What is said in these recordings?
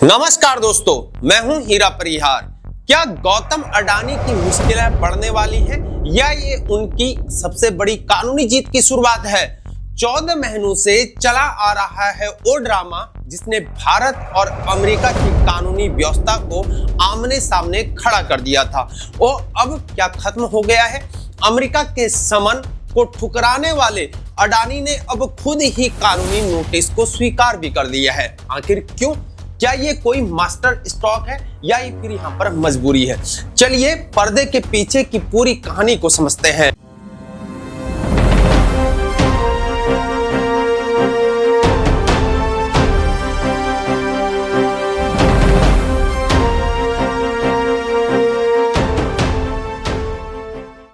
नमस्कार दोस्तों, मैं हूं हीरा परिहार। क्या गौतम अडानी की मुश्किलें बढ़ने वाली हैं या ये उनकी सबसे बड़ी कानूनी जीत की शुरुआत है? 14 महीनों से चला आ रहा है वो ड्रामा जिसने भारत और अमेरिका की कानूनी व्यवस्था को आमने सामने खड़ा कर दिया था। वो अब क्या खत्म हो गया है? अमेरिका के समन को ठुकराने वाले अडानी ने अब खुद ही कानूनी नोटिस को स्वीकार भी कर दिया है। आखिर क्यों? क्या ये कोई मास्टर स्ट्रोक है या ये फिर यहाँ पर मजबूरी है? चलिए पर्दे के पीछे की पूरी कहानी को समझते हैं।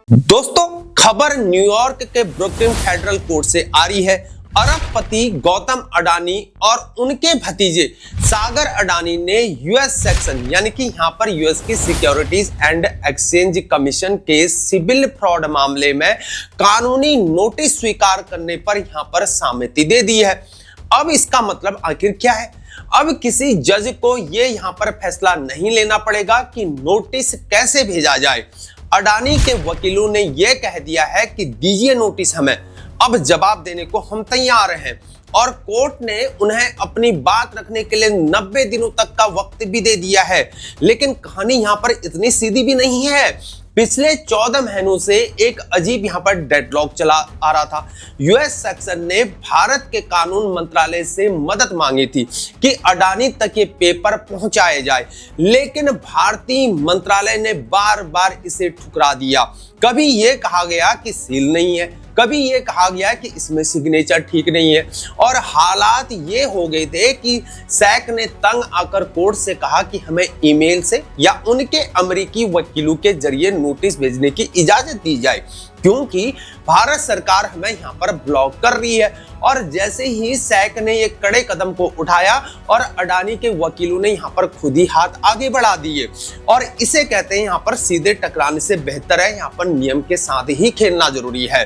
दोस्तों, खबर न्यूयॉर्क के ब्रुकलिन फेडरल कोर्ट से आ रही है। अरबपति गौतम अडानी और उनके भतीजे सागर अडानी ने यूएस सेक्शन यानी कि यहां पर यूएस की सिक्योरिटीज एंड एक्सचेंज कमीशन के सिविल फ्रॉड मामले में कानूनी नोटिस स्वीकार करने पर यहां पर सहमति दे दी है। अब इसका मतलब आखिर क्या है? अब किसी जज को ये यहां पर फैसला नहीं लेना पड़ेगा कि नोटिस कैसे भेजा जाए। अडानी के वकीलों ने यह कह दिया है कि दीजिए नोटिस हमें, अब जवाब देने को हम तैयार हैं। और कोर्ट ने उन्हें अपनी बात रखने के लिए 90 दिनों तक का वक्त भी दे दिया है। लेकिन कहानी यहां पर इतनी सीधी भी नहीं है। पिछले 14 महीनों से एक अजीब यहां पर डेडलॉक चला आ रहा था। यूएस सेक्शन ने भारत के कानून मंत्रालय से मदद मांगी थी कि अडानी तक ये पेपर पहुंचाए जाए, लेकिन भारतीय मंत्रालय ने बार बार इसे ठुकरा दिया। कभी ये कहा गया कि सील नहीं है, कभी ये कहा गया कि इसमें सिग्नेचर ठीक नहीं है। और हालात ये हो गए थे कि सैक ने तंग आकर कोर्ट से कहा कि हमें ईमेल से या उनके अमेरिकी वकीलों के जरिए नोटिस भेजने की इजाजत दी जाए, क्योंकि भारत सरकार हमें यहाँ पर ब्लॉक कर रही है। और जैसे ही सैक ने ये कड़े कदम को उठाया और अडानी के वकीलों ने यहाँ पर खुद ही हाथ आगे बढ़ा दिए। और इसे कहते हैं यहाँ पर सीधे टकराने से बेहतर है यहाँ पर नियम के साथ ही खेलना जरूरी है।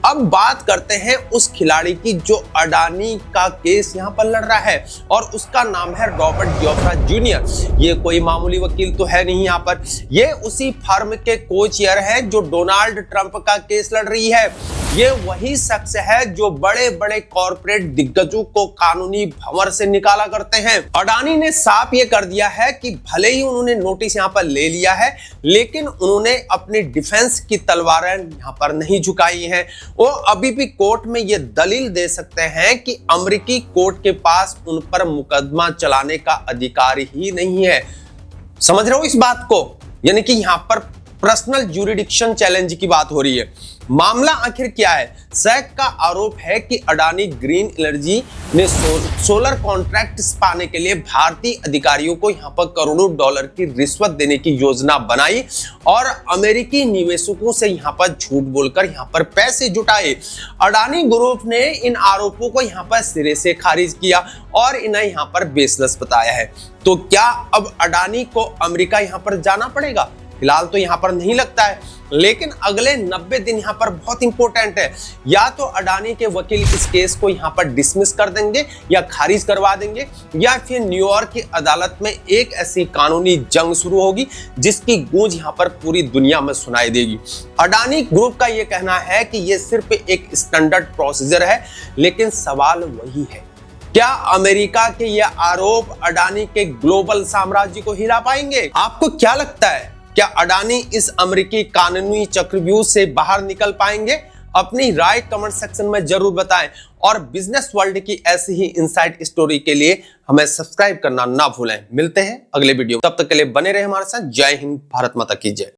अब बात करते हैं उस खिलाड़ी की जो अडानी का केस यहाँ पर लड़ रहा है, और उसका नाम है रॉबर्ट जोफ्रा जूनियर। ये कोई मामूली वकील तो है नहीं यहाँ पर, ये उसी फर्म के को चेयर है जो डोनाल्ड ट्रंप का केस लड़ रही है। ये वही शख्स है जो बड़े बड़े कॉर्पोरेट दिग्गजों को कानूनी भंवर से निकाला करते हैं। अडानी ने साफ ये कर दिया है कि भले ही उन्होंने नोटिस यहाँ पर ले लिया है, लेकिन उन्होंने अपनी डिफेंस की तलवारें यहाँ पर नहीं झुकाई हैं। वो अभी भी कोर्ट में ये दलील दे सकते हैं कि अमेरिकी कोर्ट के पास उन पर मुकदमा चलाने का अधिकार ही नहीं है। समझ रहे हो इस बात को? यानी कि यहाँ पर पर्सनल ज्यूरिडिक्शन चैलेंज की बात हो रही है। मामला आखिर क्या है? सैक का आरोप है कि अडानी ग्रीन एनर्जी ने सोलर कॉन्ट्रैक्ट्स पाने के लिए भारतीय अधिकारियों को यहां पर करोड़ों डॉलर की रिश्वत देने की योजना बनाई और अमेरिकी निवेशकों से यहां पर झूठ बोलकर यहां पर पैसे जुटाए। अडानी ग्रुप ने इन आरोपों को यहां पर सिरे से खारिज किया और इन्हें यहां पर बेसलेस बताया है। तो क्या अब अडानी को अमेरिका यहां पर जाना पड़ेगा? फिलहाल तो यहां पर नहीं लगता है, लेकिन अगले 90 दिन यहां पर बहुत इंपॉर्टेंट है। या तो अडानी के वकील इस केस को यहां पर डिसमिस कर देंगे या खारिज करवा देंगे, या फिर न्यूयॉर्क की अदालत में एक ऐसी कानूनी जंग शुरू होगी जिसकी गूंज यहां पर पूरी दुनिया में सुनाई देगी। अडानी ग्रुप का यह कहना है कि यह सिर्फ एक स्टैंडर्ड प्रोसीजर है, लेकिन सवाल वही है, क्या अमेरिका के ये आरोप अडानी के ग्लोबल साम्राज्य को हिला पाएंगे? आपको क्या लगता है? क्या अडानी इस अमेरिकी कानूनी चक्रव्यूह से बाहर निकल पाएंगे? अपनी राय कमेंट सेक्शन में जरूर बताएं और बिजनेस वर्ल्ड की ऐसी ही इनसाइड स्टोरी के लिए हमें सब्सक्राइब करना ना भूलें। मिलते हैं अगले वीडियो, तब तक के लिए बने रहे हमारे साथ। जय हिंद, भारत माता की जय।